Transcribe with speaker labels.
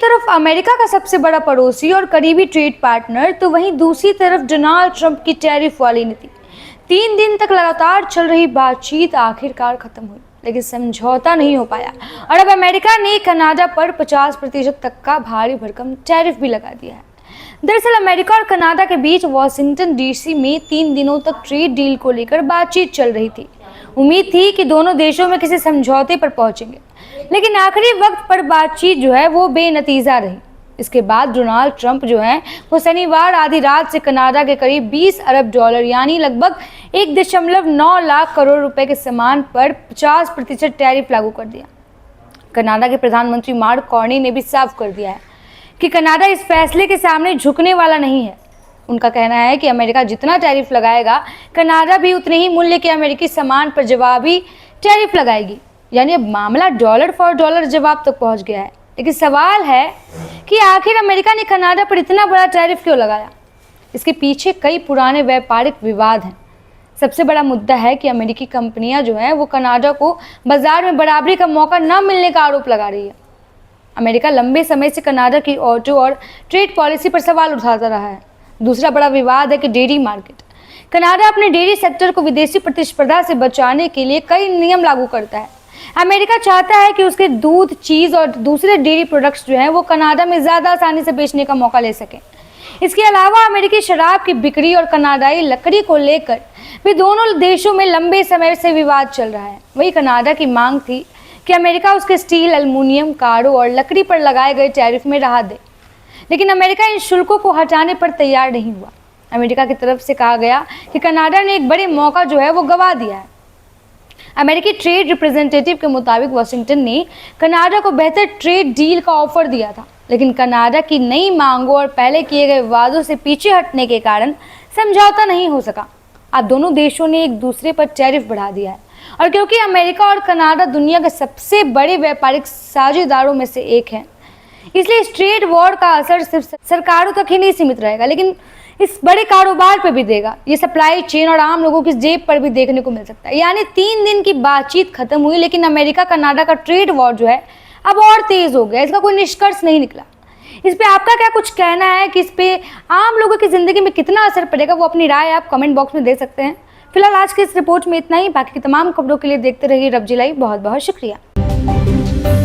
Speaker 1: तरफ अमेरिका का सबसे बड़ा पड़ोसी और करीबी ट्रेड पार्टनर, तो वहीं दूसरी तरफ डोनाल्ड ट्रंप की टैरिफ वाली नीति। 3 दिन तक लगातार चल रही बातचीत आखिरकार खत्म हुई, लेकिन समझौता नहीं हो पाया और अब अमेरिका ने कनाडा पर 50% तक का भारी भरकम टैरिफ भी लगा दिया है। दरअसल अमेरिका और कनाडा के बीच वाशिंगटन डीसी में 3 दिनों तक ट्रेड डील को लेकर बातचीत चल रही थी। उम्मीद थी कि दोनों देशों में किसी समझौते पर पहुंचेंगे, लेकिन आखिरी वक्त पर बातचीत जो है वो बेनतीजा रही। इसके बाद डोनाल्ड ट्रंप जो है वो शनिवार आधी रात से कनाडा के करीब 20 अरब डॉलर यानी लगभग 1.9 लाख करोड़ रुपए के सामान पर 50% टैरिफ लागू कर दिया। कनाडा के प्रधानमंत्री मार्क कार्नी ने भी साफ कर दिया है कि कनाडा इस फैसले के सामने झुकने वाला नहीं है। उनका कहना है कि अमेरिका जितना टैरिफ लगाएगा, कनाडा भी उतने ही मूल्य के अमेरिकी सामान पर जवाबी टैरिफ लगाएगी। यानी अब मामला डॉलर फॉर डॉलर जवाब तक पहुंच गया है। लेकिन सवाल है कि आखिर अमेरिका ने कनाडा पर इतना बड़ा टैरिफ क्यों लगाया? इसके पीछे कई पुराने व्यापारिक विवाद हैं। सबसे बड़ा मुद्दा है कि अमेरिकी कंपनियां जो हैं वो कनाडा को बाजार में बराबरी का मौका न मिलने का आरोप लगा रही है। अमेरिका लंबे समय से कनाडा की ऑटो और ट्रेड पॉलिसी पर सवाल उठाता रहा है। दूसरा बड़ा विवाद है कि डेयरी मार्केट। कनाडा अपने डेयरी सेक्टर को विदेशी प्रतिस्पर्धा से बचाने के लिए कई नियम लागू करता है। अमेरिका चाहता है कि उसके दूध, चीज़ और दूसरे डेयरी प्रोडक्ट्स जो हैं वो कनाडा में ज़्यादा आसानी से बेचने का मौका ले सकें। इसके अलावा अमेरिकी शराब की बिक्री और कनाडाई लकड़ी को लेकर भी दोनों देशों में लंबे समय से विवाद चल रहा है। वही कनाडा की मांग थी कि अमेरिका उसके स्टील, एल्युमिनियम, कारों और लकड़ी पर लगाए गए टैरिफ में राहत दे, लेकिन अमेरिका इन शुल्कों को हटाने पर तैयार नहीं हुआ। अमेरिका की तरफ से कहा गया कि कनाडा ने एक बड़े मौका जो है वो गंवा दिया है। अमेरिकी ट्रेड रिप्रेजेंटेटिव के मुताबिक वाशिंगटन ने कनाडा को बेहतर ट्रेड डील का ऑफर दिया था, लेकिन कनाडा की नई मांगों और पहले किए गए वादों से पीछे हटने के कारण समझौता नहीं हो सका। अब दोनों देशों ने एक दूसरे पर टैरिफ बढ़ा दिया है और क्योंकि अमेरिका और कनाडा दुनिया के सबसे बड़े व्यापारिक साझेदारों में से एक है, इसलिए इस ट्रेड वॉर का असर सिर्फ सरकारों तक ही नहीं सीमित रहेगा, लेकिन इस बड़े कारोबार पर भी देगा। ये सप्लाई चेन और आम लोगों की जेब पर भी देखने को मिल सकता है। यानी 3 दिन की बातचीत खत्म हुई, लेकिन अमेरिका कनाडा का ट्रेड वॉर जो है अब और तेज हो गया। इसका कोई निष्कर्ष नहीं निकला। इस पे आपका क्या कुछ कहना है कि इस पे आम लोगों की जिंदगी में कितना असर पड़ेगा? वो अपनी राय आप कमेंट बॉक्स में दे सकते हैं। फिलहाल आज के इस रिपोर्ट में इतना ही। बाकी की तमाम खबरों के लिए देखते रहिए रब जी लाइव। बहुत बहुत शुक्रिया।